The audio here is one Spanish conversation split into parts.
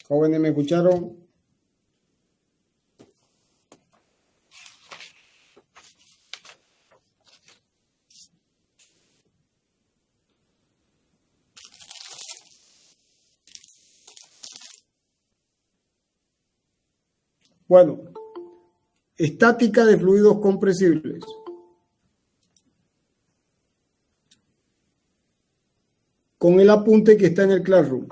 Jóvenes, ¿me escucharon? Bueno, estática de fluidos compresibles. Con el apunte que está en el Classroom.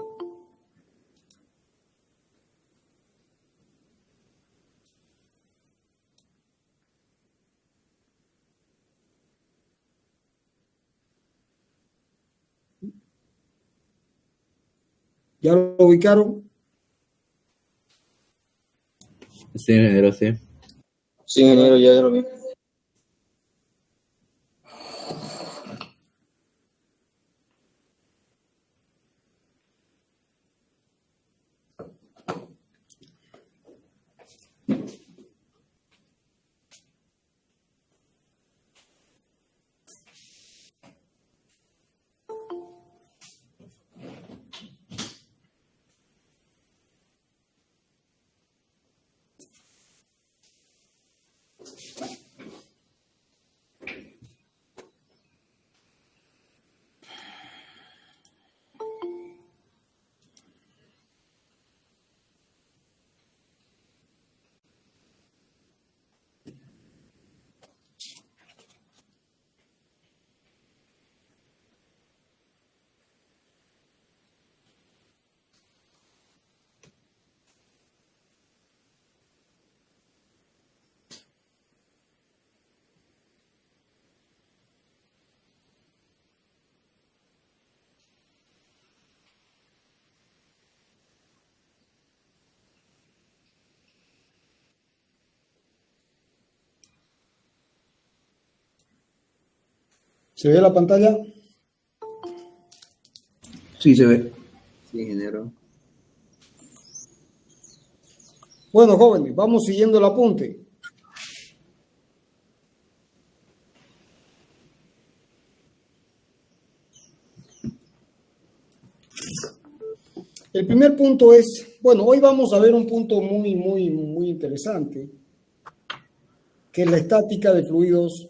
¿Ya lo ubicaron? Sí, ingeniero, sí. Sí, ingeniero, ya lo vi. ¿Se ve la pantalla? Sí, se ve. Sí, ingeniero. Bueno, jóvenes, vamos siguiendo el apunte. El primer punto es, bueno, hoy vamos a ver un punto muy interesante, que es la estática de fluidos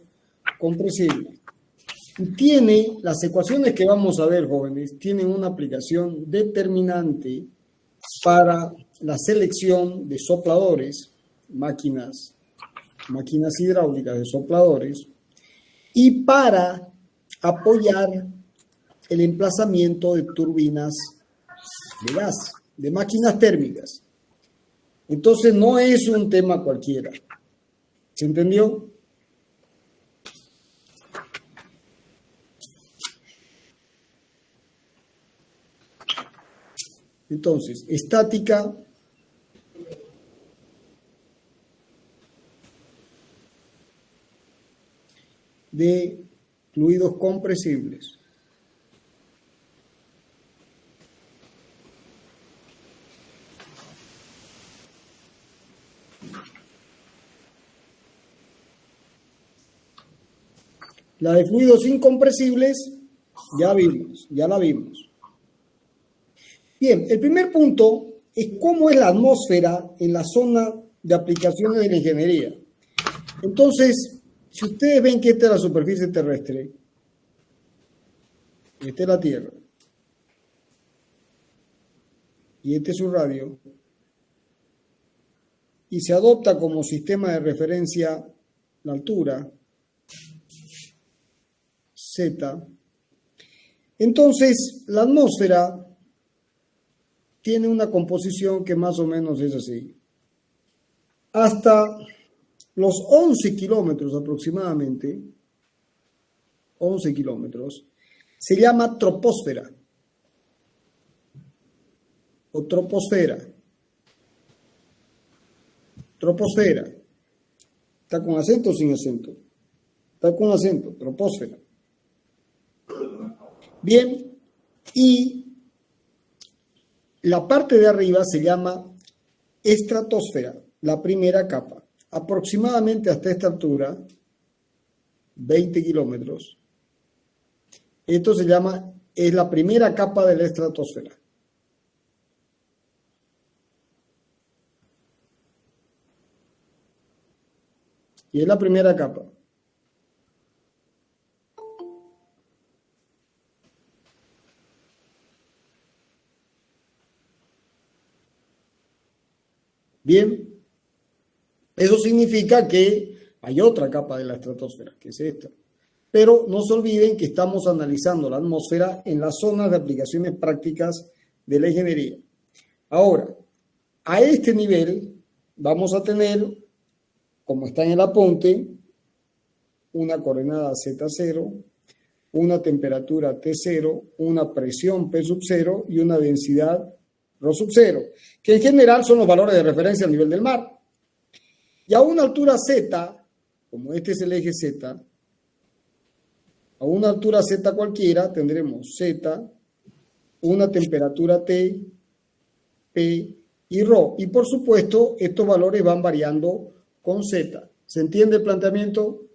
compresibles. Y las ecuaciones que vamos a ver, jóvenes, tienen una aplicación determinante para la selección de sopladores, máquinas hidráulicas de sopladores, y para apoyar el emplazamiento de turbinas de gas, de máquinas térmicas. Entonces no es un tema cualquiera. ¿Se entendió? Entonces, estática de fluidos compresibles. La de fluidos incompresibles, ya la vimos. Bien, el primer punto es cómo es la atmósfera en la zona de aplicaciones de la ingeniería. Entonces, si ustedes ven que esta es la superficie terrestre, esta es la Tierra, y este es su radio, y se adopta como sistema de referencia la altura, Z, entonces la atmósfera tiene una composición que más o menos es así. Hasta los 11 kilómetros aproximadamente, 11 kilómetros, se llama troposfera o troposfera. Troposfera. ¿Está con acento o sin acento? Está con acento, troposfera. Bien, y la parte de arriba se llama estratosfera, la primera capa. Aproximadamente hasta esta altura, 20 kilómetros, esto es la primera capa de la estratosfera. Y es la primera capa. Bien, eso significa que hay otra capa de la estratosfera, que es esta. Pero no se olviden que estamos analizando la atmósfera en las zonas de aplicaciones prácticas de la ingeniería. Ahora, a este nivel vamos a tener, como está en el apunte, una coordenada Z0, una temperatura T0, una presión P sub 0 y una densidad Rho sub 0, que en general son los valores de referencia al nivel del mar. Y a una altura Z, como este es el eje Z, a una altura Z cualquiera tendremos Z, una temperatura T, P y Rho. Y por supuesto, estos valores van variando con Z. ¿Se entiende el planteamiento?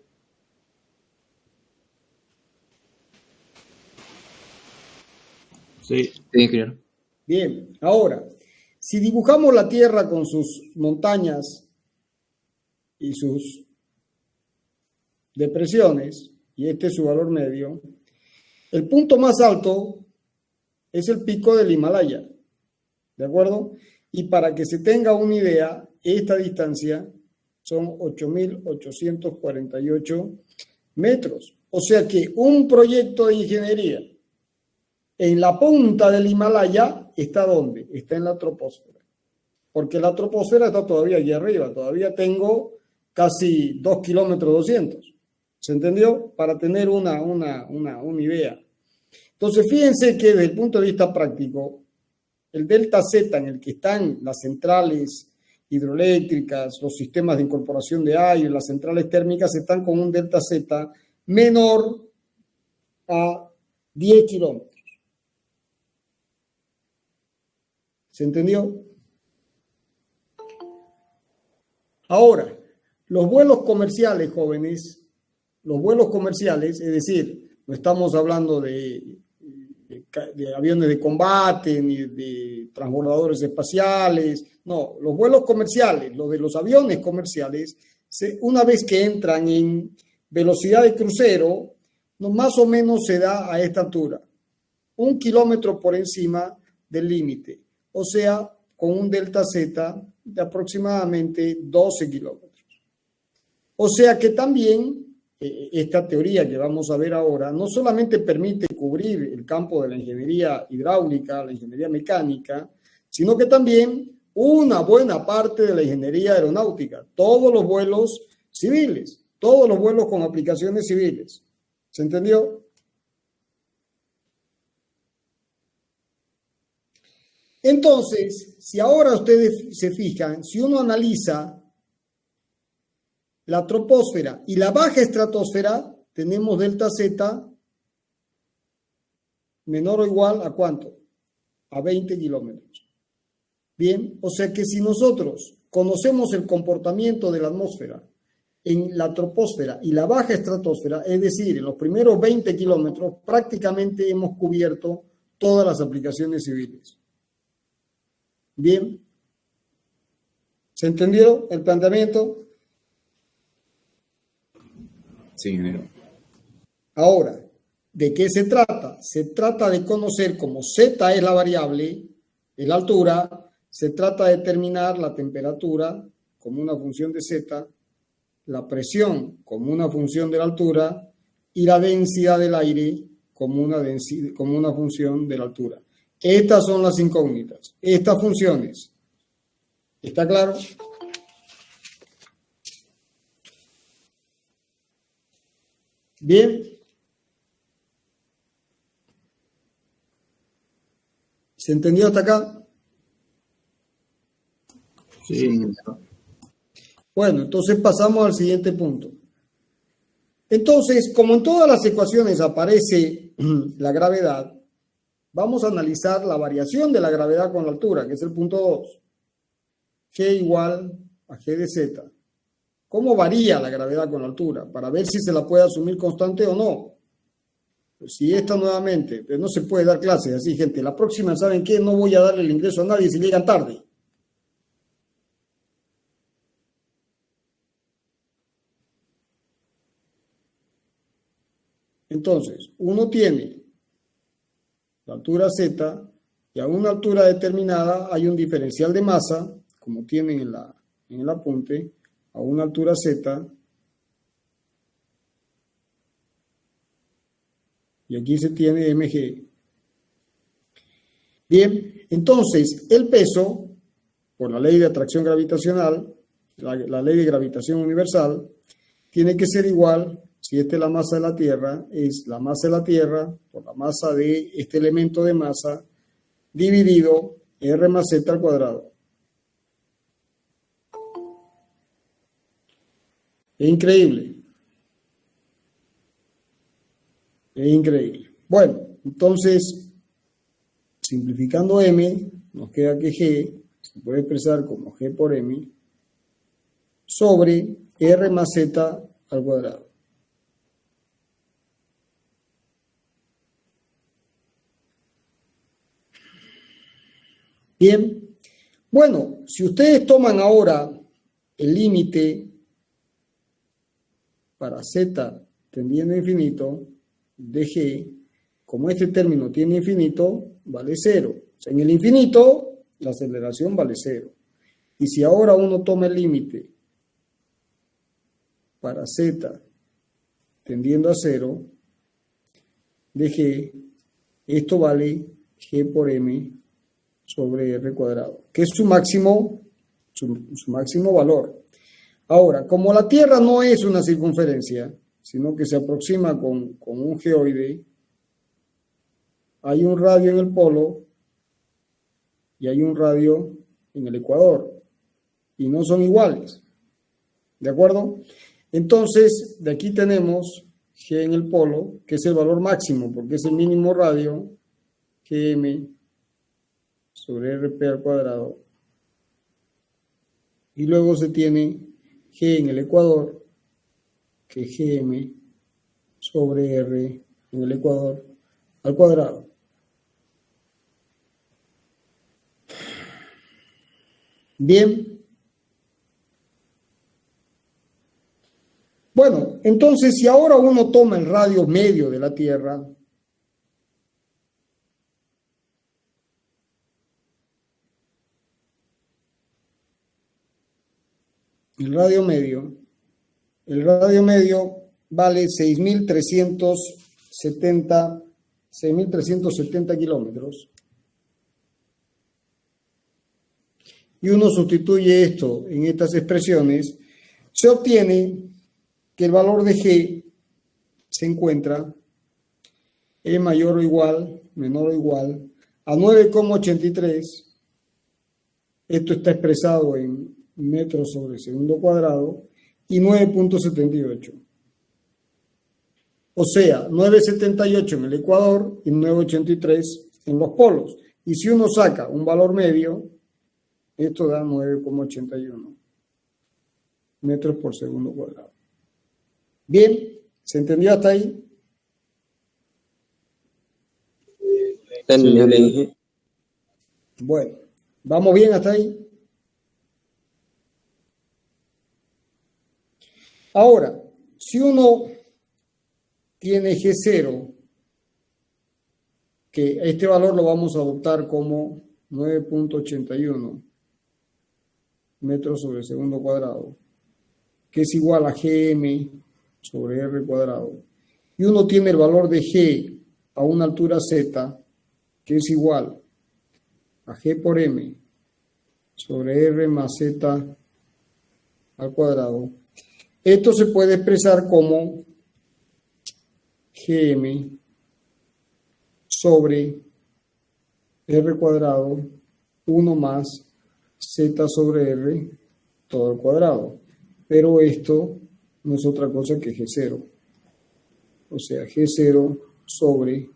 Sí, ingeniero. Bien, ahora, si dibujamos la Tierra con sus montañas y sus depresiones, y este es su valor medio, el punto más alto es el pico del Himalaya, ¿de acuerdo? Y para que se tenga una idea, esta distancia son 8.848 metros. O sea que un proyecto de ingeniería en la punta del Himalaya está ¿dónde? Está en la troposfera. Porque la troposfera está todavía aquí arriba, todavía tengo casi 2 kilómetros 200. ¿Se entendió? Para tener una idea. Entonces, fíjense que desde el punto de vista práctico, el delta Z en el que están las centrales hidroeléctricas, los sistemas de incorporación de aire, las centrales térmicas, están con un delta Z menor a 10 kilómetros. ¿Se entendió? Ahora, los vuelos comerciales, jóvenes, los vuelos comerciales, es decir, no estamos hablando de aviones de combate, ni de transbordadores espaciales, no, los vuelos comerciales, los de los aviones comerciales, una vez que entran en velocidad de crucero, más o menos se da a esta altura, 1 kilómetro por encima del límite, o sea, con un delta Z de aproximadamente 12 kilómetros. O sea que también esta teoría que vamos a ver ahora no solamente permite cubrir el campo de la ingeniería hidráulica, la ingeniería mecánica, sino que también una buena parte de la ingeniería aeronáutica, todos los vuelos civiles, todos los vuelos con aplicaciones civiles. ¿Se entendió? Entonces, si ahora ustedes se fijan, si uno analiza la troposfera y la baja estratosfera, tenemos delta Z menor o igual a ¿cuánto? A 20 kilómetros. Bien, o sea que si nosotros conocemos el comportamiento de la atmósfera en la troposfera y la baja estratosfera, es decir, en los primeros 20 kilómetros, prácticamente hemos cubierto todas las aplicaciones civiles. Bien, ¿se entendió el planteamiento? Sí, ingeniero. Ahora, ¿de qué se trata? Se trata de conocer como Z es la variable, es la altura, se trata de determinar la temperatura como una función de Z, la presión como una función de la altura y la densidad del aire como una función de la altura. Estas son las incógnitas, estas funciones. ¿Está claro? Bien. ¿Se entendió hasta acá? Sí. Bueno, entonces pasamos al siguiente punto. Entonces, como en todas las ecuaciones aparece la gravedad, vamos a analizar la variación de la gravedad con la altura, que es el punto 2. G igual a G de Z. ¿Cómo varía la gravedad con la altura? Para ver si se la puede asumir constante o no. Pues si esta nuevamente, pues no se puede dar clases así, gente. La próxima, ¿saben qué? No voy a darle el ingreso a nadie si llegan tarde. Entonces, uno tiene la altura Z y a una altura determinada hay un diferencial de masa, como tienen en el apunte, a una altura Z. Y aquí se tiene mg. Bien, entonces el peso, por la ley de atracción gravitacional, la ley de gravitación universal, tiene que ser igual, si esta es la masa de la Tierra, es la masa de la Tierra por la masa de este elemento de masa dividido R más Z al cuadrado. Es increíble. Es increíble. Bueno, entonces, simplificando M, nos queda que G se puede expresar como G por M sobre R más Z al cuadrado. Bien, bueno, si ustedes toman ahora el límite para Z tendiendo a infinito de G, como este término tiene infinito, vale 0. O sea, en el infinito, la aceleración vale 0. Y si ahora uno toma el límite para Z tendiendo a 0 de G, esto vale G por M sobre R cuadrado, que es su máximo valor. Ahora, como la Tierra no es una circunferencia, sino que se aproxima con un geoide, hay un radio en el polo y hay un radio en el ecuador, y no son iguales. ¿De acuerdo? Entonces, de aquí tenemos G en el polo, que es el valor máximo, porque es el mínimo radio, Gm sobre Rp al cuadrado. Y luego se tiene G en el ecuador, que es Gm sobre R en el ecuador al cuadrado. Bien. Bueno, entonces si ahora uno toma el radio medio de la Tierra, el radio medio vale 6.370 kilómetros. Y uno sustituye esto en estas expresiones, se obtiene que el valor de G se encuentra E mayor o igual, menor o igual, a 9,83. Esto está expresado en metros sobre segundo cuadrado y 9,78. O sea, 9,78 en el ecuador y 9,83 en los polos. Y si uno saca un valor medio, esto da 9,81 metros por segundo cuadrado. Bien, ¿se entendió hasta ahí? Bueno, ¿vamos bien hasta ahí? Ahora, si uno tiene G0, que este valor lo vamos a adoptar como 9,81 metros sobre segundo cuadrado, que es igual a Gm sobre R cuadrado, y uno tiene el valor de G a una altura Z, que es igual a G por M sobre R más Z al cuadrado. Esto se puede expresar como Gm sobre R cuadrado 1 más Z sobre R todo al cuadrado. Pero esto no es otra cosa que G0. O sea, G0 sobre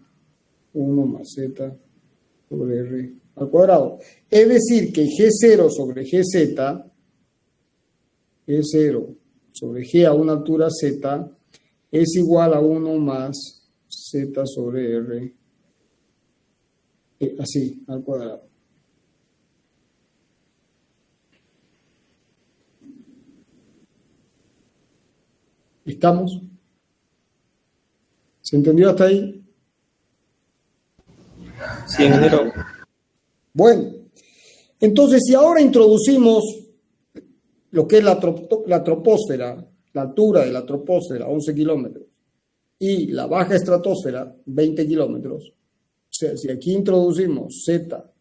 1 más Z sobre R al cuadrado. Es decir, que G0 sobre GZ, G0 sobre G a una altura Z, es igual a 1 más Z sobre R, así, al cuadrado. ¿Estamos? ¿Se entendió hasta ahí? Sí, ingeniero. Bueno, entonces si ahora introducimos lo que es la troposfera, la altura de la troposfera, 11 kilómetros, y la baja estratosfera, 20 kilómetros, o sea, si aquí introducimos Z,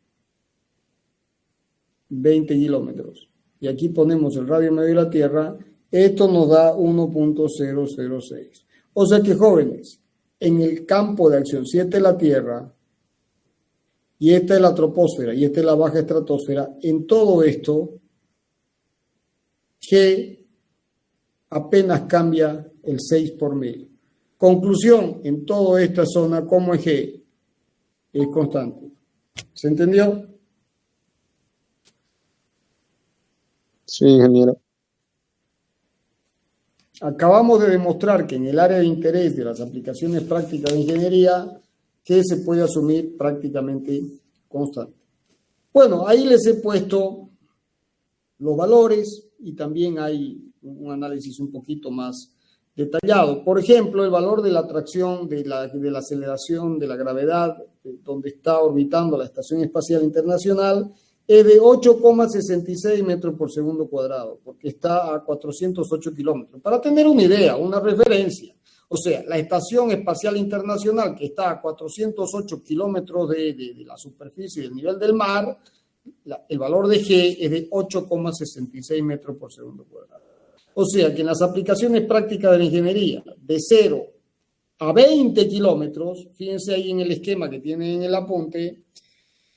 20 kilómetros, y aquí ponemos el radio medio de la Tierra, esto nos da 1.006. O sea que, jóvenes, en el campo de acción, si esta es la Tierra, y esta es la troposfera, y esta es la baja estratosfera, en todo esto, G apenas cambia el 6 por mil. Conclusión, en toda esta zona, ¿cómo es G? Es constante. ¿Se entendió? Sí, ingeniero. Acabamos de demostrar que en el área de interés de las aplicaciones prácticas de ingeniería, G se puede asumir prácticamente constante. Bueno, ahí les he puesto los valores y también hay un análisis un poquito más detallado. Por ejemplo, el valor de la atracción, de la aceleración, de la gravedad, donde está orbitando la Estación Espacial Internacional, es de 8,66 metros por segundo cuadrado, porque está a 408 kilómetros. Para tener una idea, una referencia, o sea, la Estación Espacial Internacional, que está a 408 kilómetros de la superficie del nivel del mar, el valor de G es de 8,66 metros por segundo cuadrado. O sea que en las aplicaciones prácticas de la ingeniería, de 0 a 20 kilómetros, fíjense ahí en el esquema que tienen en el apunte,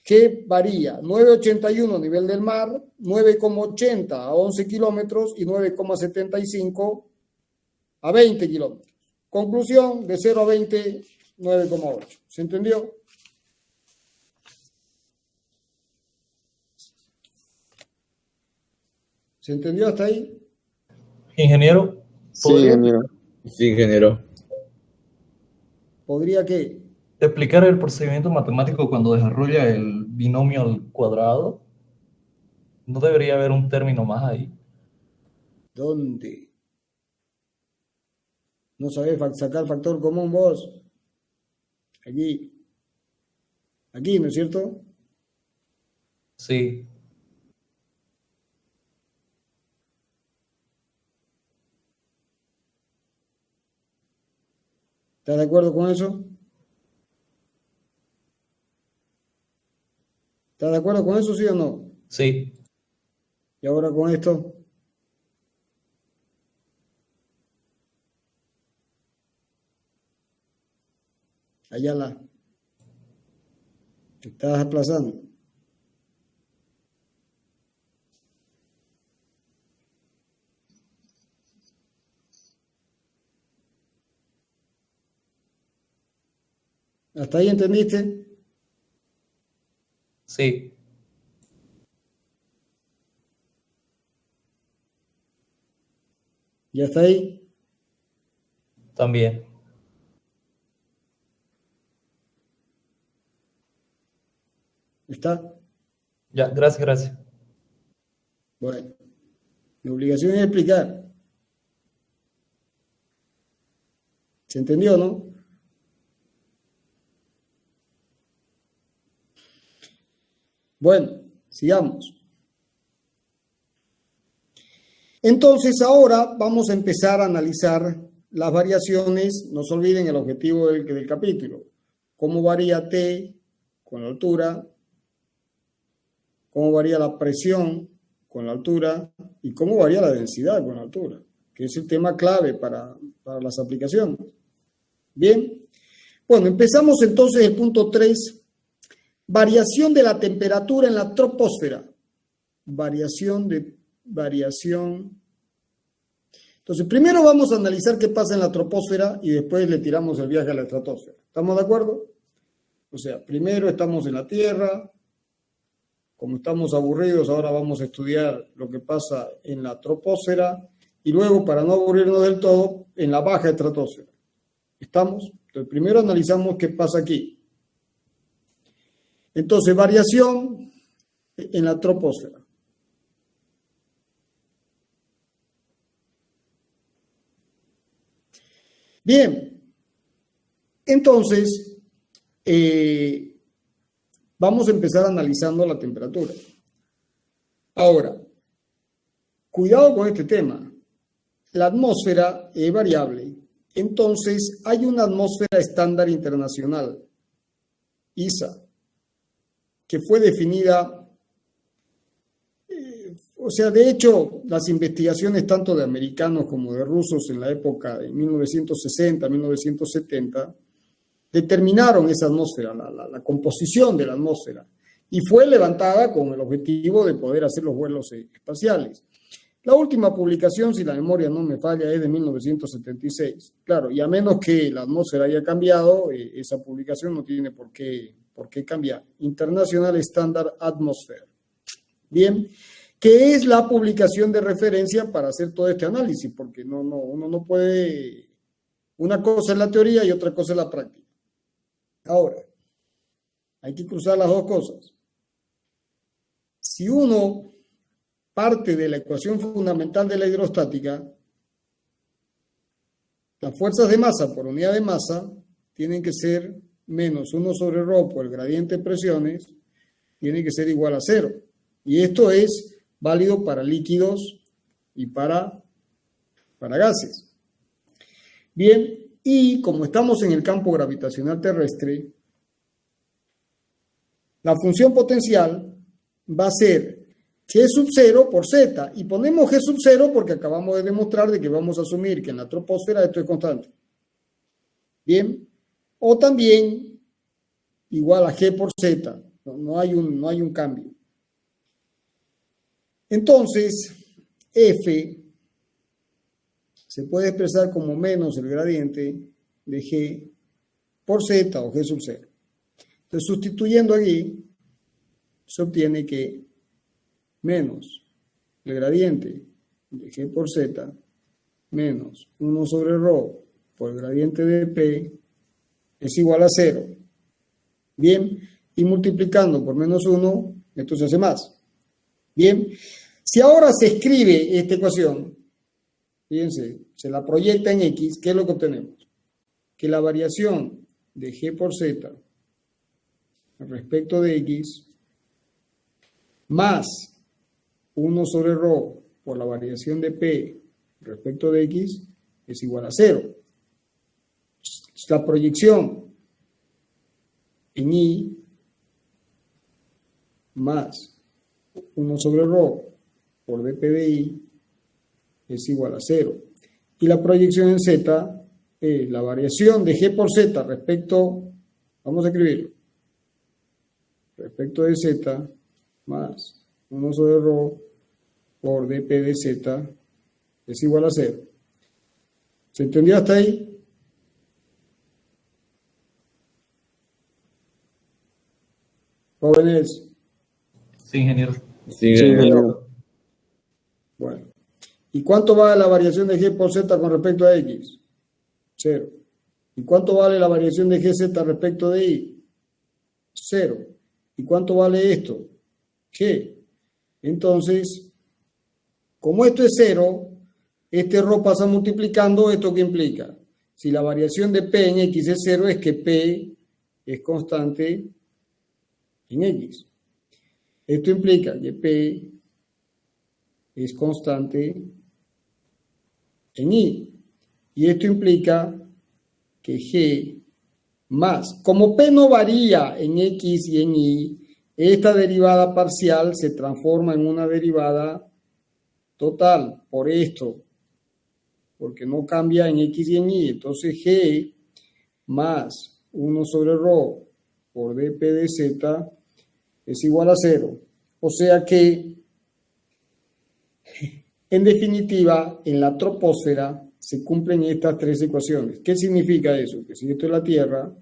que varía 9,81 a nivel del mar, 9,80 a 11 kilómetros y 9,75 a 20 kilómetros. Conclusión, de 0 a 20, 9,8. ¿Se entendió? ¿Se entendió hasta ahí? Ingeniero, Sí, ¿podría ingeniero. Sí, ingeniero. ¿Podría qué? explicar el procedimiento matemático cuando desarrolla el binomio al cuadrado? ¿No debería haber un término más ahí? ¿Dónde? ¿No sabés sacar factor común vos? Aquí. Aquí, ¿no es cierto? Sí, ¿Estás de acuerdo con eso? ¿Estás de acuerdo con eso, sí o no? sí, Y ahora con esto. Allá la. Te estás aplazando. ¿Hasta ahí entendiste? sí. ¿Y hasta ahí? También. ¿Está? Ya, gracias, gracias. Bueno. Mi obligación es explicar. ¿Se entendió, no? Bueno, sigamos. Entonces ahora vamos a empezar a analizar las variaciones. No se olviden el objetivo del capítulo. Cómo varía T con la altura, cómo varía la presión con la altura y cómo varía la densidad con la altura, que es el tema clave para las aplicaciones. Bien, bueno, empezamos entonces el punto 3, variación de la temperatura en la troposfera. Variación. Entonces, primero vamos a analizar qué pasa en la troposfera y después le tiramos el viaje a la estratosfera. ¿Estamos de acuerdo? O sea, primero estamos en la Tierra. Como estamos aburridos, ahora vamos a estudiar lo que pasa en la troposfera y luego, para no aburrirnos del todo, en la baja estratosfera. ¿Estamos? Entonces, primero analizamos qué pasa aquí. Entonces, variación en la troposfera. Bien. Entonces, vamos a empezar analizando la temperatura. Ahora, cuidado con este tema. La atmósfera es variable. Entonces, hay una atmósfera estándar internacional, ISA, que fue definida, de hecho, las investigaciones tanto de americanos como de rusos en la época de 1960, 1970, determinaron esa atmósfera, la composición de la atmósfera, y fue levantada con el objetivo de poder hacer los vuelos espaciales. La última publicación, si la memoria no me falla, es de 1976. Claro, y a menos que la atmósfera haya cambiado, esa publicación no tiene por qué cambiar. International Standard Atmosphere. Bien, que es la publicación de referencia para hacer todo este análisis, porque uno no puede, una cosa es la teoría y otra cosa es la práctica. Ahora, hay que cruzar las dos cosas. Si uno parte de la ecuación fundamental de la hidrostática, las fuerzas de masa por unidad de masa tienen que ser menos 1 sobre ρ por el gradiente de presiones, tiene que ser igual a 0. Y esto es válido para líquidos y para gases. Bien, y como estamos en el campo gravitacional terrestre, la función potencial va a ser G sub 0 por Z, y ponemos G sub 0 porque acabamos de demostrar de que vamos a asumir que en la troposfera esto es constante. Bien, o también igual a G por Z, no hay un cambio. Entonces, F se puede expresar como menos el gradiente de G por Z o G sub 0. Entonces, sustituyendo aquí, se obtiene que menos el gradiente de G por Z menos 1 sobre ρ por el gradiente de P es igual a 0. Bien, y multiplicando por menos 1, esto se hace más. Bien, si ahora se escribe esta ecuación, fíjense, se la proyecta en X, ¿qué es lo que obtenemos? Que la variación de G por Z respecto de X más 1 sobre ρ por la variación de P respecto de X es igual a 0. La proyección en Y más 1 sobre ρ por dp de Y es igual a 0. Y la proyección en Z es la variación de G por Z respecto, vamos a escribirlo, respecto de Z más 1 sobre ρ por dp de Z es igual a 0. ¿Se entendió hasta ahí? Jóvenes. Sí, ingeniero. Sí, ingeniero. Bueno. ¿Y cuánto vale la variación de G por Z con respecto a X? 0. ¿Y cuánto vale la variación de GZ respecto de Y? 0. ¿Y cuánto vale esto? G. Entonces, como esto es 0, este ρ pasa multiplicando, ¿esto qué implica? Si la variación de P en X es 0, es que P es constante en X. Esto implica que P es constante en Y. Y esto implica que G más, como P no varía en X y en Y, esta derivada parcial se transforma en una derivada total por esto, porque no cambia en X y en Y. Entonces G más 1 sobre ρ por dp de Z es igual a 0. O sea que, en definitiva, en la troposfera se cumplen estas tres ecuaciones. ¿Qué significa eso? Que si esto es la Tierra,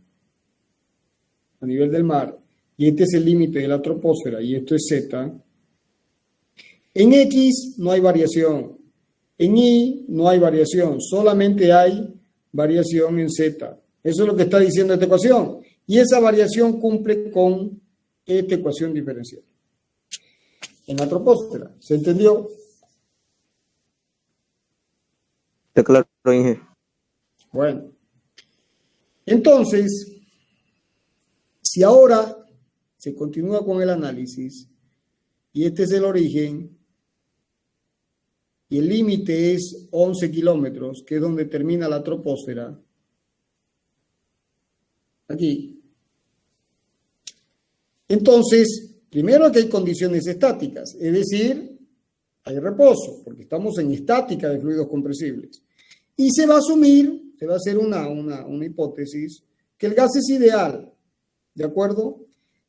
a nivel del mar, y este es el límite de la troposfera, y esto es Z, en X no hay variación, en Y no hay variación, solamente hay variación en Z. Eso es lo que está diciendo esta ecuación. Y esa variación cumple con esta ecuación diferencial. En la troposfera, ¿se entendió? Está claro, Inge. Bueno. Entonces, si ahora se continúa con el análisis y este es el origen y el límite es 11 kilómetros, que es donde termina la troposfera, aquí. Entonces, primero que hay condiciones estáticas, es decir, hay reposo, porque estamos en estática de fluidos compresibles. Y se va a asumir, se va a hacer una hipótesis, que el gas es ideal, ¿de acuerdo?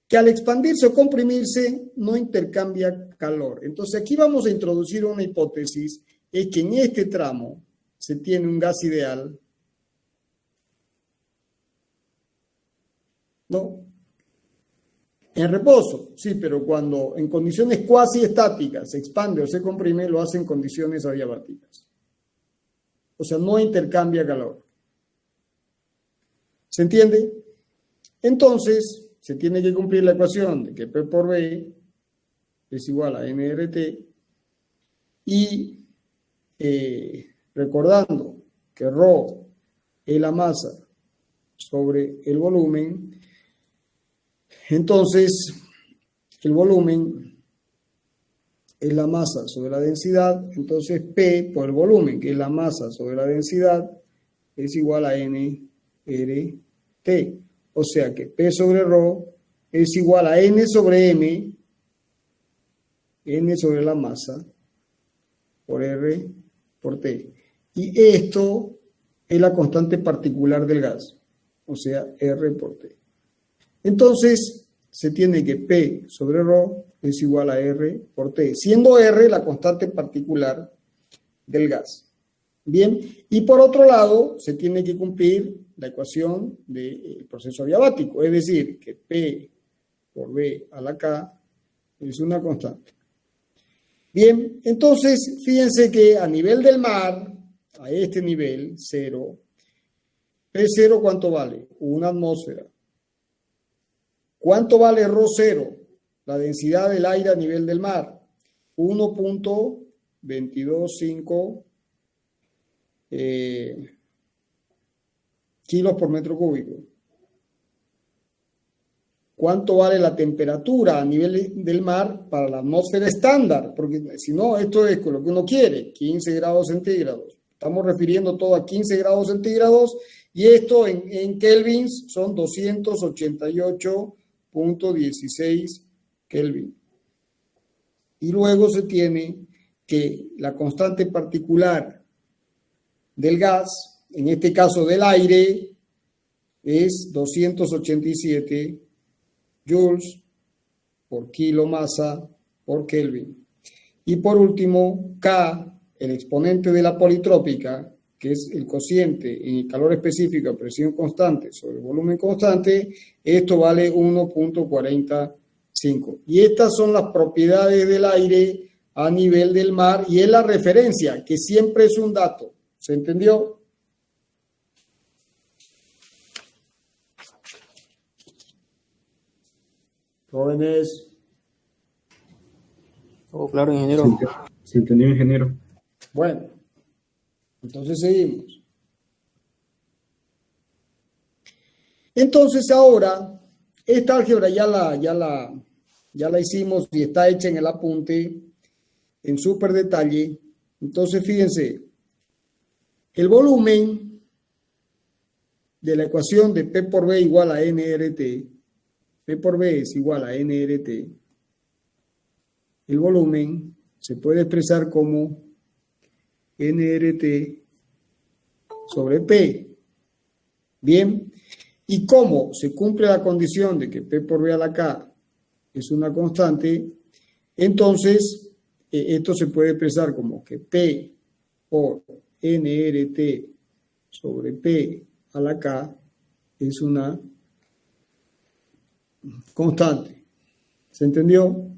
Que al expandirse o comprimirse no intercambia calor. Entonces aquí vamos a introducir una hipótesis, es que en este tramo se tiene un gas ideal, ¿no? En reposo, sí, pero cuando en condiciones cuasi estáticas se expande o se comprime, lo hace en condiciones adiabáticas. O sea, no intercambia calor. ¿Se entiende? Entonces, se tiene que cumplir la ecuación de que P por B es igual a nRT y recordando que ρ es la masa sobre el volumen, entonces el volumen es la masa sobre la densidad, entonces P por el volumen, que es la masa sobre la densidad, es igual a nRT. O sea que P sobre ρ es igual a N sobre M, N sobre la masa, por R por T. Y esto es la constante particular del gas, o sea, R por T. Entonces, se tiene que P sobre ρ es igual a R por T, siendo R la constante particular del gas. Bien, y por otro lado, se tiene que cumplir la ecuación del proceso adiabático, es decir, que P por B a la K es una constante. Bien, entonces, fíjense que a nivel del mar, a este nivel, 0, P0, ¿cuánto vale? Una atmósfera. ¿Cuánto vale ρ0? La densidad del aire a nivel del mar. 1.225 kilos por metro cúbico. ¿Cuánto vale la temperatura a nivel del mar para la atmósfera estándar? Porque si no, esto es lo que uno quiere, 15 grados centígrados. Estamos refiriendo todo a 15 grados centígrados y esto en kelvins son 288.16 Kelvin. Y luego se tiene que la constante particular del gas, en este caso del aire, es 287 joules por kilo masa por Kelvin. Y por último, K, el exponente de la politrópica, que es el cociente en calor específico a presión constante sobre volumen constante, esto vale 1.45. Y estas son las propiedades del aire a nivel del mar y es la referencia, que siempre es un dato. ¿Se entendió? Jóvenes. Oh, claro, ingeniero. Se entendió, ingeniero. Bueno, entonces seguimos. Entonces ahora, esta álgebra ya la hicimos y está hecha en el apunte en súper detalle. Entonces fíjense, el volumen de la ecuación de P por B igual a nRT, P por B es igual a nRT, el volumen se puede expresar como nRT sobre P. Bien, y como se cumple la condición de que P por B a la K es una constante, entonces esto se puede expresar como que P por nRT sobre P a la K es una constante. ¿Se entendió?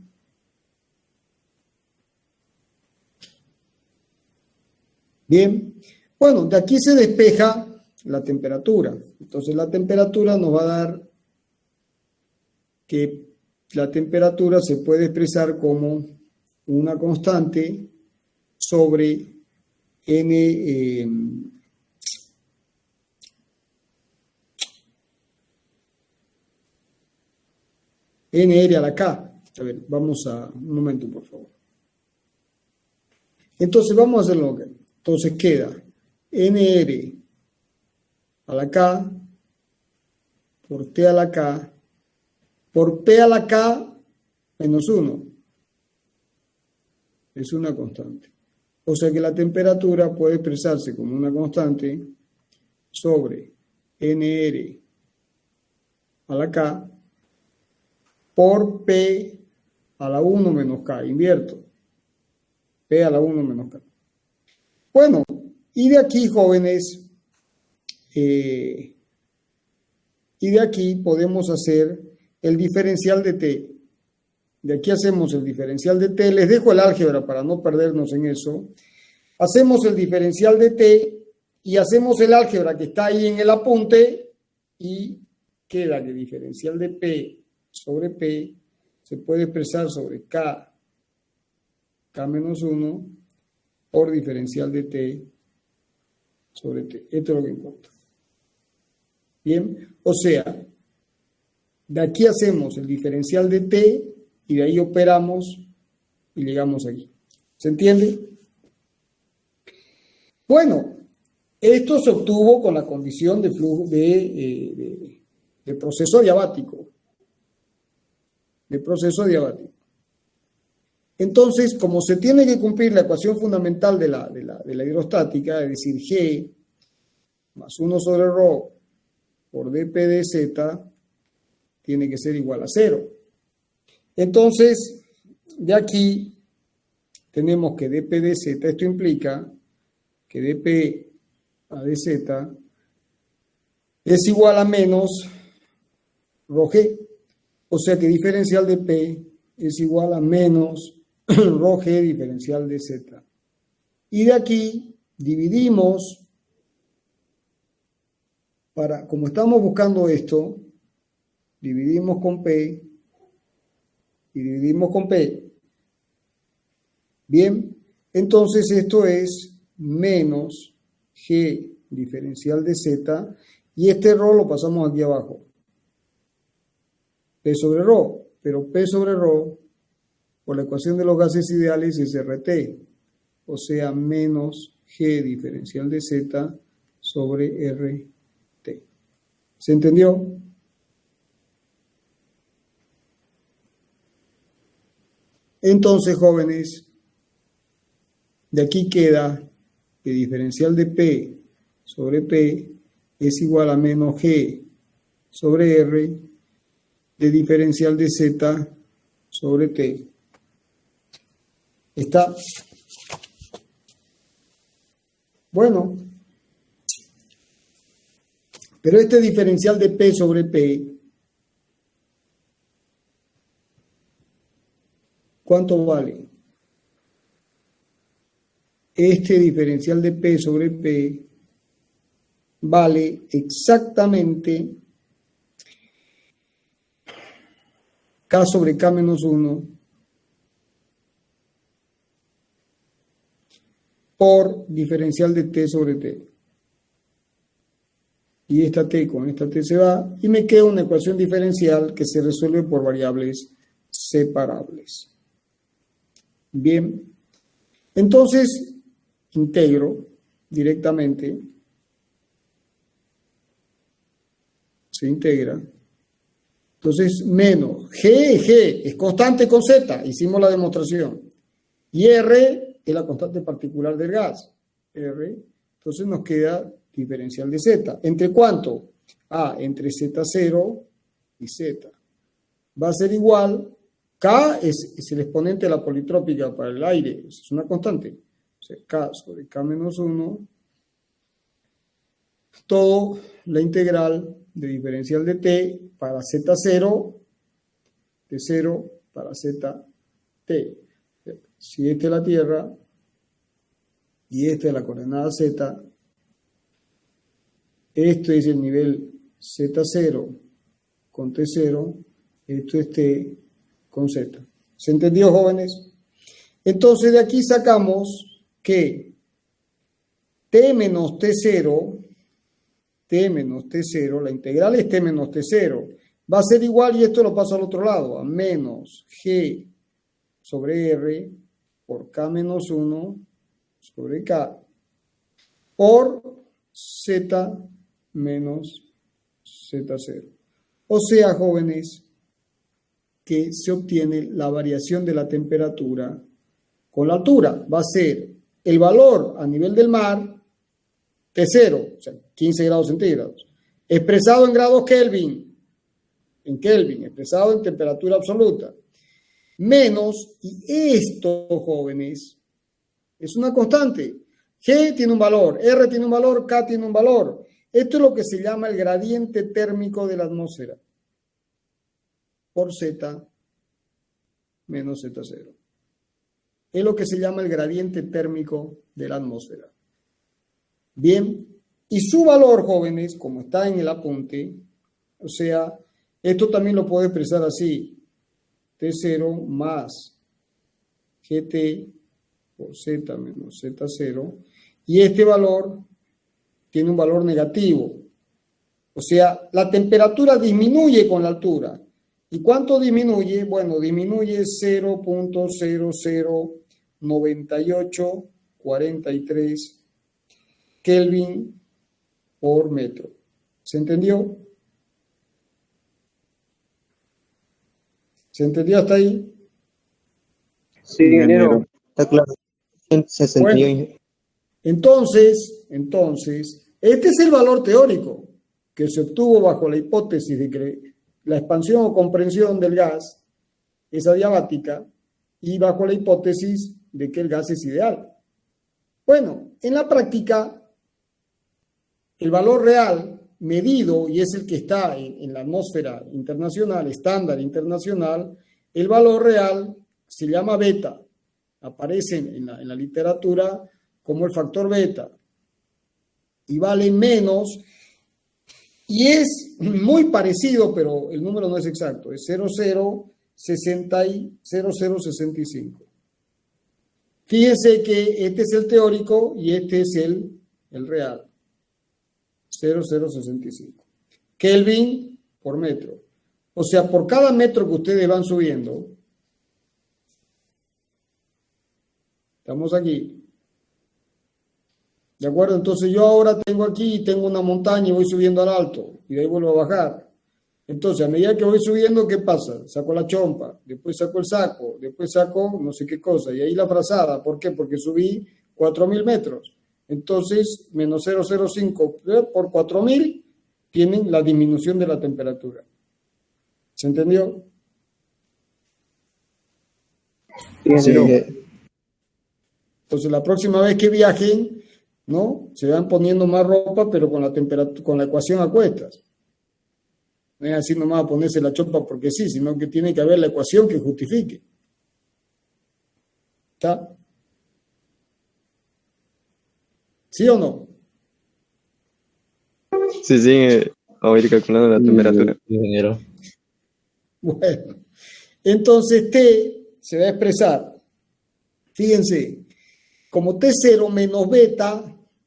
Bien. Bueno, de aquí se despeja la temperatura. Entonces la temperatura nos va a dar que la temperatura se puede expresar como una constante sobre N, NR a la K. A ver, vamos a un momento, por favor. Entonces vamos a hacerlo acá. Entonces queda NR a la K por T a la K por P a la K menos 1. Es una constante. O sea que la temperatura puede expresarse como una constante sobre NR a la K por P a la 1 menos K. Invierto. P a la 1 menos K. Bueno, y de aquí, jóvenes, y de aquí podemos hacer el diferencial de T. De aquí hacemos el diferencial de T. Les dejo el álgebra para no perdernos en eso. Hacemos el diferencial de T y hacemos el álgebra que está ahí en el apunte y queda que el diferencial de P sobre P se puede expresar sobre K menos 1 por diferencial de T sobre T. Esto es lo que importa. Bien, o sea, de aquí hacemos el diferencial de T y de ahí operamos y llegamos aquí. ¿Se entiende? Bueno, esto se obtuvo con la condición de flujo de proceso adiabático. De proceso adiabático. Entonces, como se tiene que cumplir la ecuación fundamental de la hidrostática, es decir, G más 1 sobre ρ por dp de z tiene que ser igual a 0. Entonces, de aquí tenemos que dp de z, esto implica que dp a dz es igual a menos ρg, o sea que diferencial de p es igual a menos ρg diferencial de z. Y de aquí dividimos, como estamos buscando esto, dividimos con P y dividimos con P. Bien, entonces esto es menos G diferencial de Z y este ρ lo pasamos aquí abajo. P sobre ρ, pero P sobre ρ por la ecuación de los gases ideales es RT, o sea, menos G diferencial de Z sobre RT. ¿Se entendió? Entonces, jóvenes, de aquí queda que diferencial de P sobre P es igual a menos G sobre R de diferencial de Z sobre T. ¿Está? Bueno, pero este diferencial de P sobre P, ¿cuánto vale? Este diferencial de P sobre P vale exactamente K sobre K menos 1 por diferencial de T sobre T. Y esta T con esta T se va y me queda una ecuación diferencial que se resuelve por variables separables. Bien, entonces integro directamente, se integra, entonces menos G es constante con Z, hicimos la demostración, y R es la constante particular del gas, R, entonces nos queda diferencial de Z. ¿Entre cuánto? Entre Z0 y Z. Va a ser igual, K es el exponente de la politrópica para el aire, es una constante. O sea, K sobre K menos 1, todo la integral de diferencial de T para Z0, de 0 para ZT. Si esta es la Tierra y esta es la coordenada Z, esto es el nivel Z0 con T0, esto es T con Z. ¿Se entendió, jóvenes? Entonces de aquí sacamos que T menos T0, la integral es T menos T0, va a ser igual, y esto lo paso al otro lado, a menos G sobre R por K menos 1 sobre K por Z menos Z0. O sea, jóvenes, que se obtiene la variación de la temperatura con la altura. Va a ser el valor a nivel del mar, T0, o sea, 15 grados centígrados, expresado en grados Kelvin, expresado en temperatura absoluta, menos, y esto, jóvenes, es una constante. G tiene un valor, R tiene un valor, K tiene un valor. Esto es lo que se llama el gradiente térmico de la atmósfera por Z menos Z0. Es lo que se llama el gradiente térmico de la atmósfera. Bien, y su valor, jóvenes, como está en el apunte, o sea, esto también lo puedo expresar así, T0 más GT por Z menos Z0, y este valor tiene un valor negativo. O sea, la temperatura disminuye con la altura. ¿Y cuánto disminuye? Bueno, disminuye 0.009843 Kelvin por metro. ¿Se entendió? ¿Se entendió hasta ahí? Sí, ingeniero. Está claro. Se entendió, ingeniero. Entonces, este es el valor teórico que se obtuvo bajo la hipótesis de que la expansión o comprensión del gas es adiabática y bajo la hipótesis de que el gas es ideal. Bueno, en la práctica, el valor real medido, y es el que está en la atmósfera internacional, estándar internacional, el valor real se llama beta. Aparece en la literatura como el factor beta y vale menos, y es muy parecido, pero el número no es exacto, es 0065. Fíjense que este es el teórico y este es el real, 0065 Kelvin por metro. O sea, por cada metro que ustedes van subiendo, estamos aquí. ¿De acuerdo? Entonces yo ahora tengo una montaña y voy subiendo al alto y de ahí vuelvo a bajar. Entonces, a medida que voy subiendo, ¿qué pasa? Saco la chompa, después saco el saco, después saco no sé qué cosa, y ahí la frazada. ¿Por qué? Porque subí 4.000 metros. Entonces, menos 0,05 por 4.000 tienen la disminución de la temperatura. ¿Se entendió? Sí, Entonces, la próxima vez que viajen, ¿no? Se van poniendo más ropa, pero con la temperatura, con la ecuación a cuestas. No es así nomás a ponerse la chompa porque sí, sino que tiene que haber la ecuación que justifique. ¿Está? ¿Sí o no? sí, vamos a ir calculando la temperatura. Ingeniero. Bueno, entonces T se va a expresar, fíjense, como T0 menos beta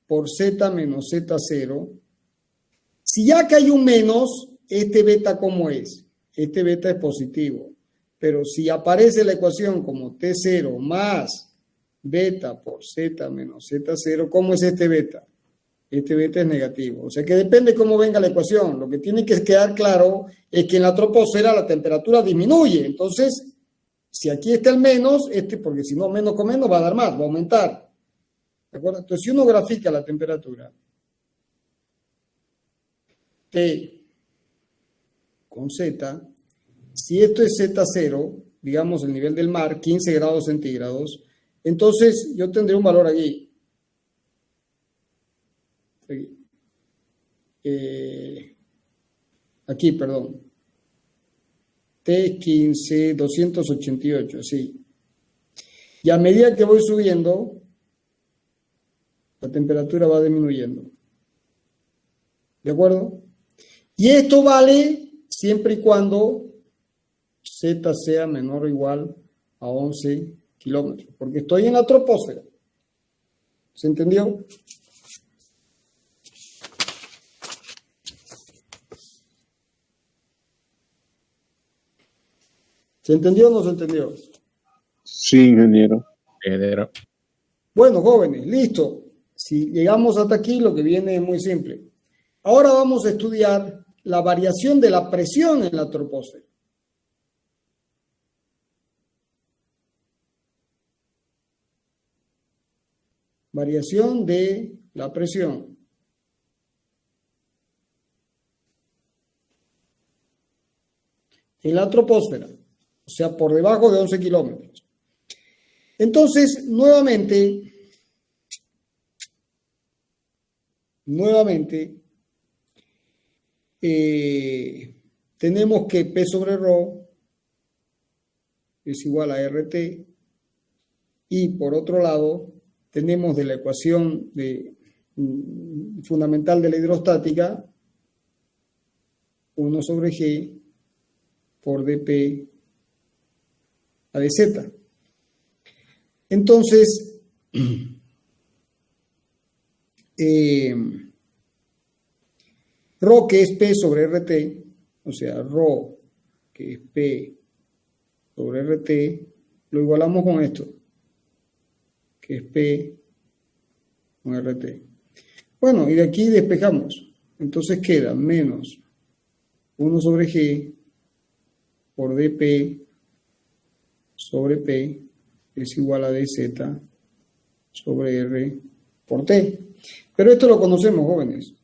por Z menos Z0. Si ya que hay un menos, este beta, ¿cómo es? Este beta es positivo. Pero si aparece la ecuación como T0 más beta por Z menos Z0, ¿cómo es este beta? Este beta es negativo. O sea que depende cómo venga la ecuación. Lo que tiene que quedar claro es que en la troposfera la temperatura disminuye. Entonces, si aquí está el menos, porque si no, menos con menos va a dar más, va a aumentar. ¿De acuerdo? Entonces, si uno grafica la temperatura T con Z, si esto es Z0, digamos el nivel del mar, 15 grados centígrados, entonces yo tendré un valor aquí. Aquí, perdón. T15, 288, sí. Y a medida que voy subiendo, la temperatura va disminuyendo. ¿De acuerdo? Y esto vale siempre y cuando Z sea menor o igual a 11 kilómetros, porque estoy en la troposfera. ¿Se entendió? ¿Se entendió o no se entendió? Sí, ingeniero. Ingeniero. Bueno, jóvenes, listo. Si llegamos hasta aquí, lo que viene es muy simple. Ahora vamos a estudiar la variación de la presión en la troposfera. Variación de la presión. En la troposfera, o sea, por debajo de 11 kilómetros. Entonces, nuevamente, tenemos que P sobre ρ es igual a RT, y por otro lado, tenemos de la ecuación fundamental de la hidrostática 1 sobre G por dP a dz. Entonces, ρ, que es P sobre RT, o sea, ρ, que es P sobre RT, lo igualamos con esto, que es P con RT. Bueno, y de aquí despejamos. Entonces queda menos 1 sobre G por dP sobre P es igual a dz sobre R por T. Pero esto lo conocemos, jóvenes.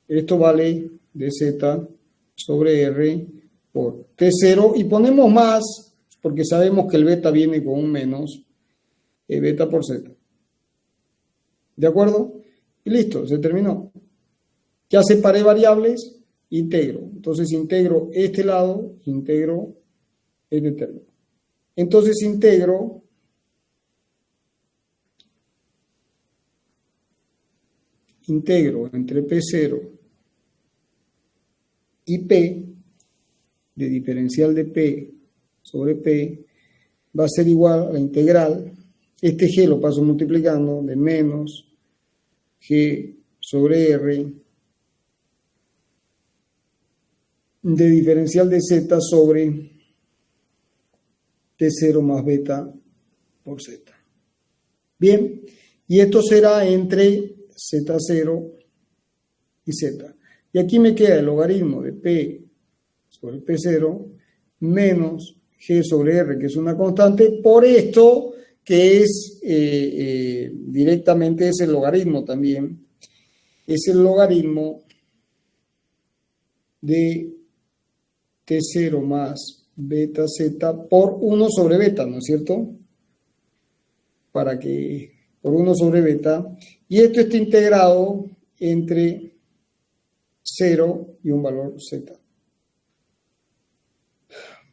Esto vale dz sobre R por T0 y ponemos más porque sabemos que el beta viene con un menos beta por z. ¿De acuerdo? Y listo, se terminó. Ya separé variables, integro. Entonces integro este lado, integro este término. Entonces integro entre P0 y P, de diferencial de P sobre P, va a ser igual a la integral. Este G lo paso multiplicando de menos G sobre R de diferencial de Z sobre T0 más beta por Z. Bien, y esto será entre Z0 y Z. Y aquí me queda el logaritmo de P sobre P0 menos G sobre R, que es una constante, por esto que es directamente es el logaritmo también, es el logaritmo de T0 más beta Z por 1 sobre beta, ¿no es cierto? Por 1 sobre beta, y esto está integrado entre 0 y un valor Z.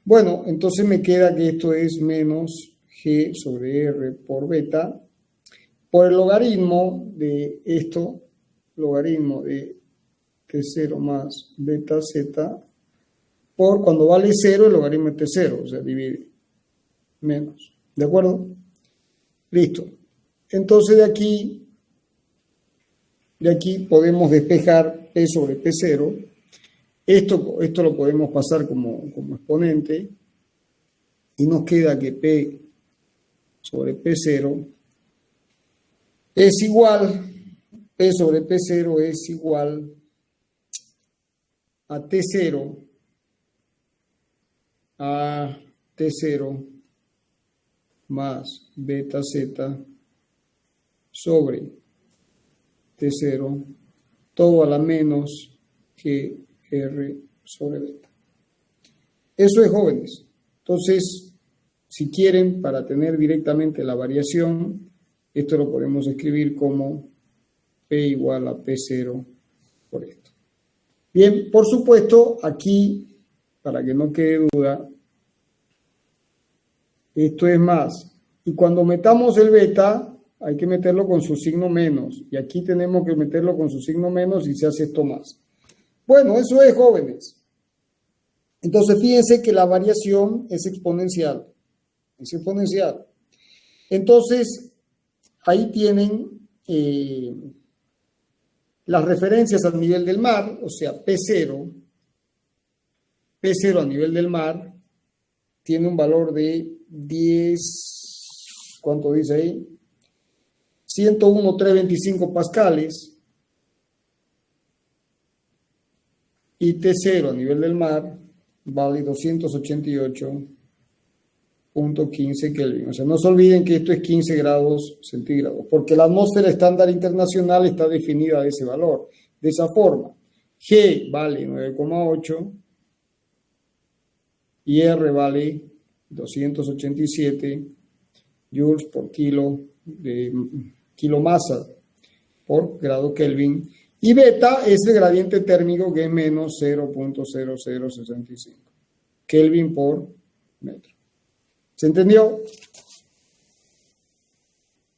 Bueno, entonces me queda que esto es menos G sobre R por beta, por el logaritmo de esto, logaritmo de T0 más beta Z, por cuando vale 0 el logaritmo de T0, o sea, divide, menos, ¿de acuerdo? Listo. Entonces de aquí podemos despejar P sobre P0, esto lo podemos pasar como exponente, y nos queda que P sobre P0 es igual, P sobre P0 es igual a T0 más beta Z sobre T0, todo a la menos que R sobre beta. Eso es, jóvenes. Entonces, si quieren, para tener directamente la variación, esto lo podemos escribir como P igual a P0 por esto. Bien, por supuesto, aquí, para que no quede duda, esto es más. Y cuando metamos el beta, hay que meterlo con su signo menos. Y aquí tenemos que meterlo con su signo menos y se hace esto más. Bueno, eso es, jóvenes. Entonces, fíjense que la variación es exponencial. Es exponencial. Entonces, ahí tienen las referencias al nivel del mar, o sea, P0 a nivel del mar, tiene un valor de 10, ¿cuánto dice ahí? 101,325 pascales. Y T0 a nivel del mar vale 288,15 Kelvin. O sea, no se olviden que esto es 15 grados centígrados, porque la atmósfera estándar internacional está definida de ese valor, de esa forma. G vale 9,8 y R vale 287 joules por kilomasa por grado Kelvin. Y beta es el gradiente térmico, que es menos 0.0065 Kelvin por metro. ¿Se entendió?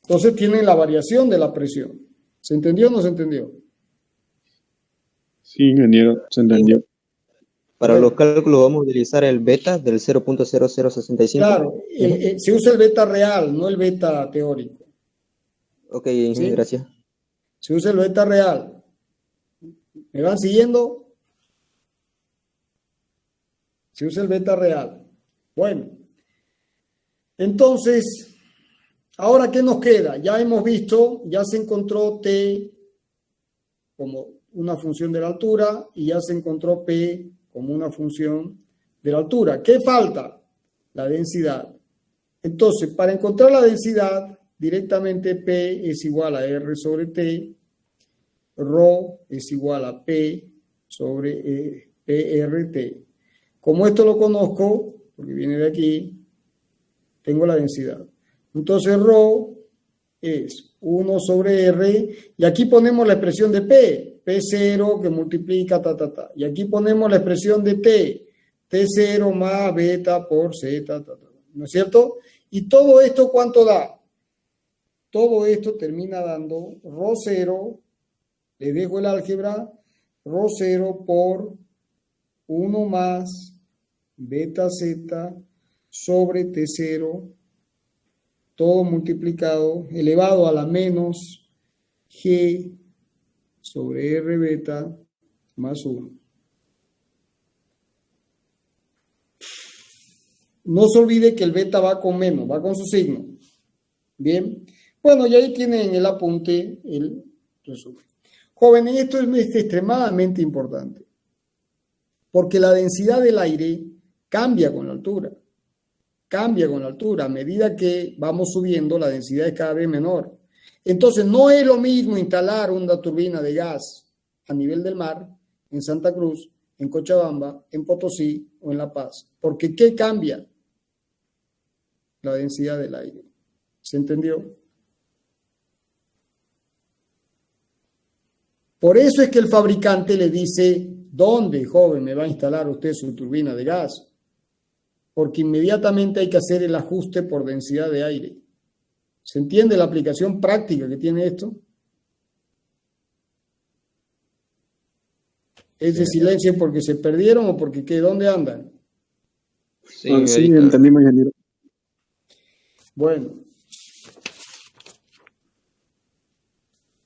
Entonces tienen la variación de la presión. ¿Se entendió o no se entendió? Sí, ingeniero, se entendió. Para los cálculos vamos a utilizar el beta del 0.0065. Claro, se usa el beta real, no el beta teórico. Ok, ingeniero, ¿Sí? gracias. Se usa el beta real. ¿Me van siguiendo? Se usa el beta real. Bueno, entonces, ahora ¿qué nos queda? Ya hemos visto, ya se encontró T como una función de la altura y ya se encontró P como una función de la altura. ¿Qué falta? La densidad. Entonces, para encontrar la densidad, directamente P es igual a R sobre T, Rho es igual a P sobre PRT. Como esto lo conozco, porque viene de aquí, tengo la densidad. Entonces, Rho es 1 sobre R, y aquí ponemos la expresión de P0 que multiplica, y aquí ponemos la expresión de T0 más beta por Z, ¿no es cierto? Y todo esto, ¿cuánto da? Todo esto termina dando Rho0, les dejo el álgebra, Rho0 por 1 más beta Z sobre T0, todo multiplicado, elevado a la menos G sobre R beta más 1. No se olvide que el beta va con menos, va con su signo. Bien. Bueno, y ahí tienen el apunte, el resumen. Jóvenes, esto es extremadamente importante, porque la densidad del aire cambia con la altura. Cambia con la altura. A medida que vamos subiendo, la densidad es cada vez menor. Entonces, no es lo mismo instalar una turbina de gas a nivel del mar en Santa Cruz, en Cochabamba, en Potosí o en La Paz. Porque ¿qué cambia? La densidad del aire. ¿Se entendió? Por eso es que el fabricante le dice, ¿dónde, joven, me va a instalar usted su turbina de gas? Porque inmediatamente hay que hacer el ajuste por densidad de aire. ¿Se entiende la aplicación práctica que tiene esto? ¿Es de silencio porque se perdieron o porque qué? ¿Dónde andan? Sí, Sí, entendimos, ingeniero.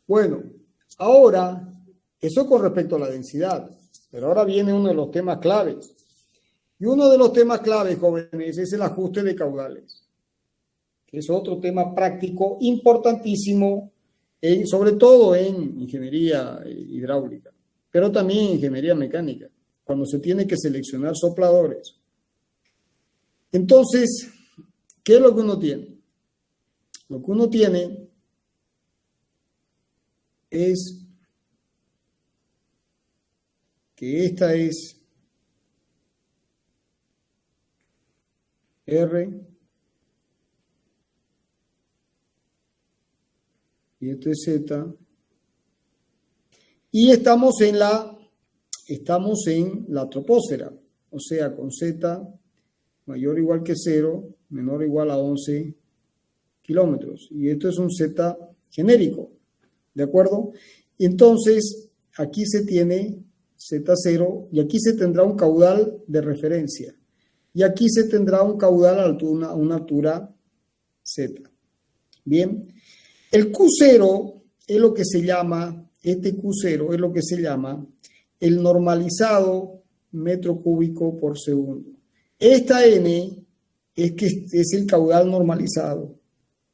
Bueno, ahora, eso con respecto a la densidad, pero ahora viene uno de los temas claves. Y uno de los temas claves, jóvenes, es el ajuste de caudales, que es otro tema práctico importantísimo, sobre todo en ingeniería hidráulica, pero también en ingeniería mecánica, cuando se tiene que seleccionar sopladores. Entonces, ¿qué es lo que uno tiene? Lo que uno tiene es que esta es R y esto es Z, y estamos en la troposfera, o sea, con Z mayor o igual que 0, menor o igual a 11 kilómetros, y esto es un Z genérico, ¿de acuerdo? Entonces, aquí se tiene Z0 y aquí se tendrá un caudal de referencia. Y aquí se tendrá un caudal a una altura Z. Bien, el Q0 es lo que se llama, este Q0 es lo que se llama el normalizado metro cúbico por segundo. Esta N es que es el caudal normalizado.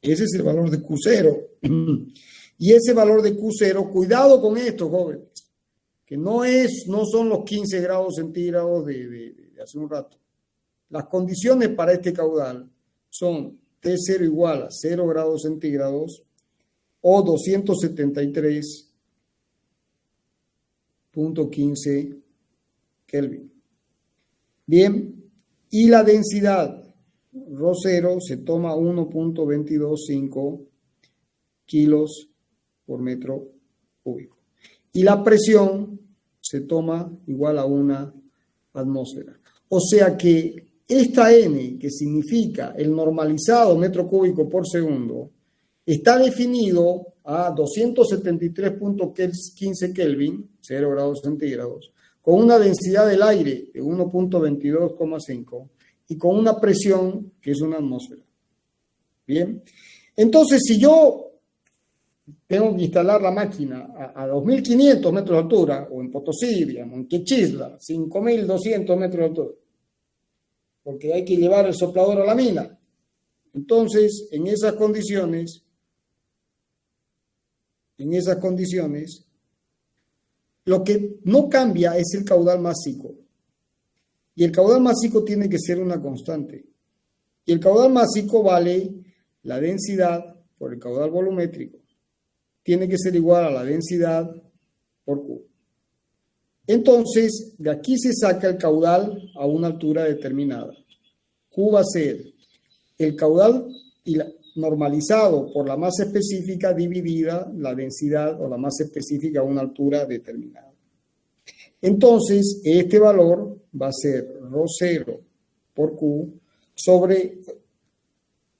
Ese es el valor de Q0. Y ese valor de Q0, cuidado con esto, jóvenes, que no son los 15 grados centígrados de hace un rato. Las condiciones para este caudal son T0 igual a 0 grados centígrados o 273.15 Kelvin. Bien, y la densidad ρ0 se toma 1.225 kilos por metro cúbico. Y la presión se toma igual a una atmósfera. O sea que esta N, que significa el normalizado metro cúbico por segundo, está definido a 273.15 Kelvin, 0 grados centígrados, con una densidad del aire de 1.22,5 y con una presión que es una atmósfera. Bien, entonces si yo tengo que instalar la máquina a 2.500 metros de altura, o en Potosí, digamos, en Quechisla, 5.200 metros de altura, porque hay que llevar el soplador a la mina. Entonces, en esas condiciones, lo que no cambia es el caudal másico. Y el caudal másico tiene que ser una constante. Y el caudal másico vale la densidad por el caudal volumétrico. Tiene que ser igual a la densidad por Q. Entonces, de aquí se saca el caudal a una altura determinada. Q va a ser el caudal normalizado por la masa específica dividida la densidad o la masa específica a una altura determinada. Entonces, este valor va a ser ρ0 por Q sobre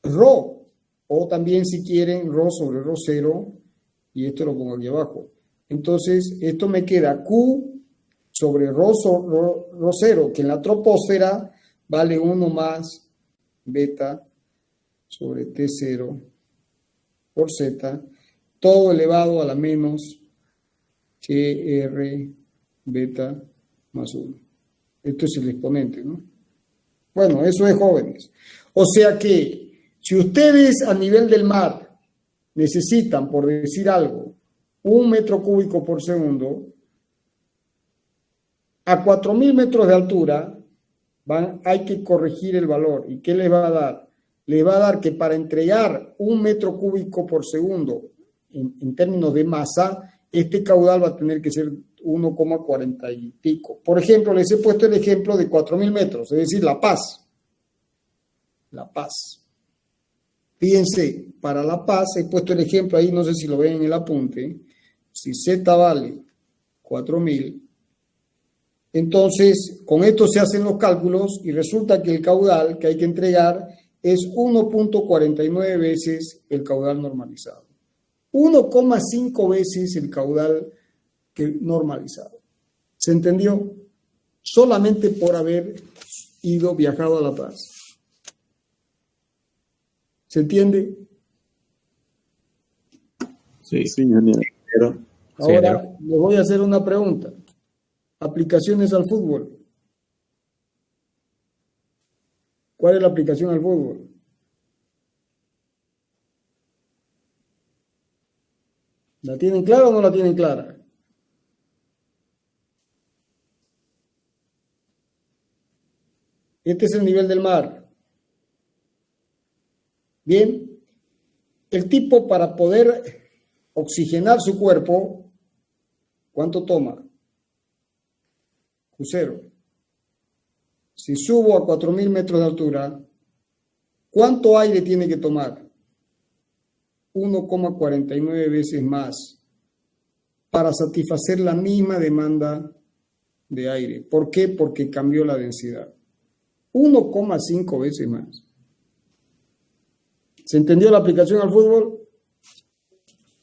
ρ, o también si quieren ρ sobre ρ0, y esto lo pongo aquí abajo. Entonces, esto me queda Q sobre ρ0, que en la troposfera vale 1 más beta sobre T0 por Z, todo elevado a la menos GR beta más 1. Esto es el exponente, ¿no? Bueno, eso es, jóvenes. O sea que si ustedes a nivel del mar necesitan, por decir algo, 1 metro cúbico por segundo, a 4.000 metros de altura hay que corregir el valor. ¿Y qué les va a dar? Les va a dar que para entregar 1 metro cúbico por segundo en términos de masa, este caudal va a tener que ser 1,40 y pico. Por ejemplo, les he puesto el ejemplo de 4.000 metros, es decir, La Paz. La Paz. Fíjense, para La Paz he puesto el ejemplo ahí, no sé si lo ven en el apunte. Si Z vale 4.000, entonces con esto se hacen los cálculos y resulta que el caudal que hay que entregar es 1.49 veces el caudal normalizado. 1,5 veces el caudal normalizado. ¿Se entendió? Solamente por haber viajado a La Paz. ¿Se entiende? Sí. Sí, ingeniero. Ahora les voy a hacer una pregunta. Aplicaciones al fútbol. ¿Cuál es la aplicación al fútbol? ¿La tienen clara o no la tienen clara? Este es el nivel del mar. Bien, el tipo para poder oxigenar su cuerpo, ¿cuánto toma? Q0. Si subo a 4.000 metros de altura, ¿cuánto aire tiene que tomar? 1,49 veces más para satisfacer la misma demanda de aire. ¿Por qué? Porque cambió la densidad. 1,5 veces más. ¿Se entendió la aplicación al fútbol?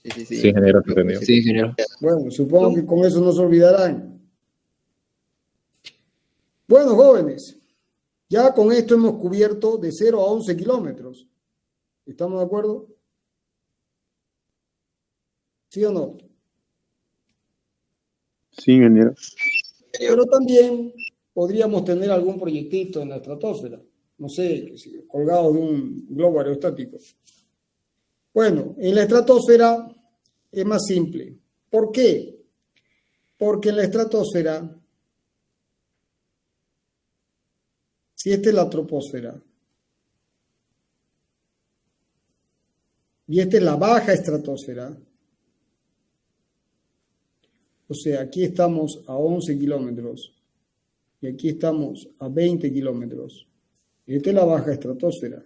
Sí, ingeniero, se entendió. Sí, ingeniero. Bueno, supongo que con eso no se olvidarán. Bueno, jóvenes, ya con esto hemos cubierto de 0 a 11 kilómetros. ¿Estamos de acuerdo? ¿Sí o no? Sí, ingeniero. Pero también podríamos tener algún proyectito en la estratosfera. no sé, qué sé yo, colgados de un globo aerostático. Bueno, en la estratosfera es más simple. ¿Por qué? Porque en la estratosfera, si esta es la troposfera y esta es la baja estratosfera, o sea, aquí estamos a 11 kilómetros y aquí estamos a 20 kilómetros. Esta es la baja estratosfera.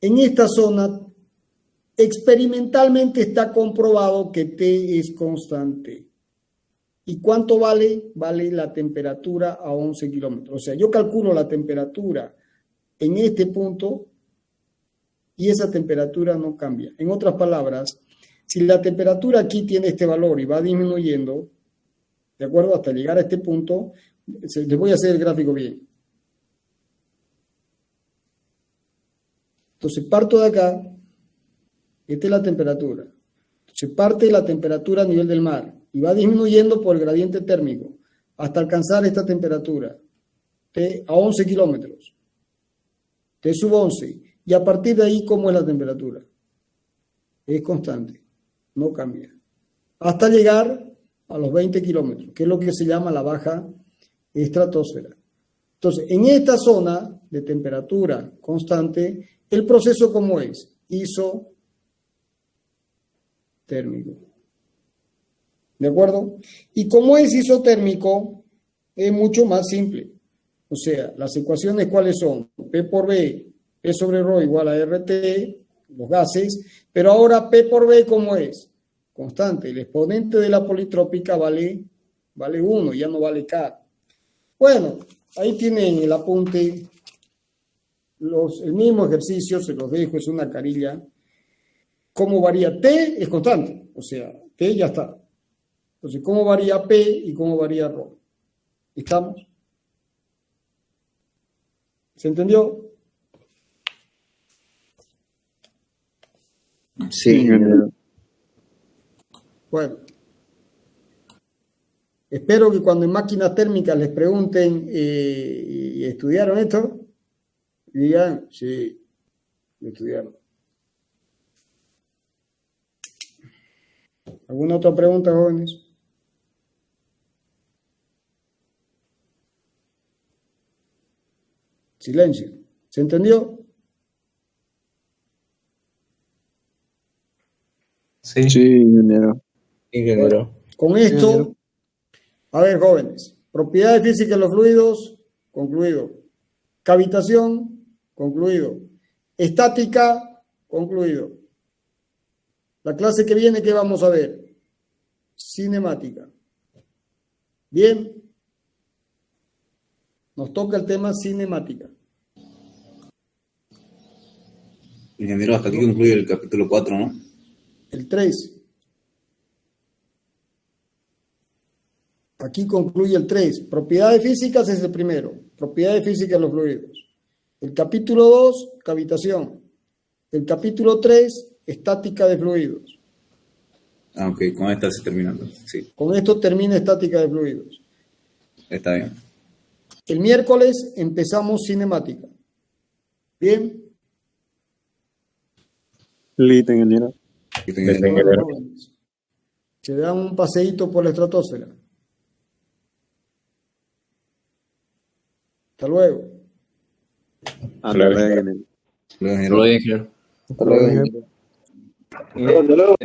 En esta zona, experimentalmente está comprobado que T es constante. ¿Y cuánto vale? Vale la temperatura a 11 kilómetros. O sea, yo calculo la temperatura en este punto y esa temperatura no cambia. En otras palabras, si la temperatura aquí tiene este valor y va disminuyendo, ¿de acuerdo? Hasta llegar a este punto, les voy a hacer el gráfico bien. Entonces parto de acá, esta es la temperatura. Entonces parte de la temperatura a nivel del mar y va disminuyendo por el gradiente térmico hasta alcanzar esta temperatura T a 11 kilómetros. T sub 11. Y a partir de ahí, ¿cómo es la temperatura? Es constante, no cambia. Hasta llegar a los 20 kilómetros, que es lo que se llama la baja estratosfera. Entonces, en esta zona de temperatura constante, el proceso ¿cómo es? Isotérmico. ¿De acuerdo? Y como es isotérmico, es mucho más simple. O sea, las ecuaciones ¿cuáles son? P por B, P sobre ρ igual a RT, los gases, pero ahora P por B ¿cómo es? Constante. El exponente de la politrópica vale 1, ya no vale K. Bueno, ahí tienen el apunte. El mismo ejercicio, se los dejo, es una carilla. ¿Cómo varía T? Es constante, o sea, T ya está. Entonces, ¿cómo varía P y cómo varía ρ? ¿Estamos? ¿Se entendió? Sí, ingeniero. Bueno. Espero que cuando en máquinas térmicas les pregunten ¿y estudiaron esto? Y digan, sí, lo estudiaron. ¿Alguna otra pregunta, jóvenes? Silencio. ¿Se entendió? Sí. Sí, ingeniero. Ingeniero. Con esto, Ingeniero. a ver, jóvenes, propiedades físicas de los fluidos, concluido. Cavitación, concluido. Estática, concluido. La clase que viene, ¿qué vamos a ver? Cinemática. Bien. Nos toca el tema cinemática. Ingeniero, hasta aquí concluye el capítulo 4, ¿no? El 3. Aquí concluye el 3. Propiedades físicas es el primero. Propiedades físicas de los fluidos. El capítulo 2, cavitación. El capítulo 3, estática de fluidos. Ah, ok, con esta se terminando. Sí, Con esto termina estática de fluidos. está bien. El miércoles empezamos cinemática. Bien. Listo, ingeniero. Ingeniero. Se dan un paseíto por la estratosfera. Hasta luego. Hasta luego, ingeniero. Luego, ingeniero. Luego, ingeniero. Hasta luego. Hasta luego.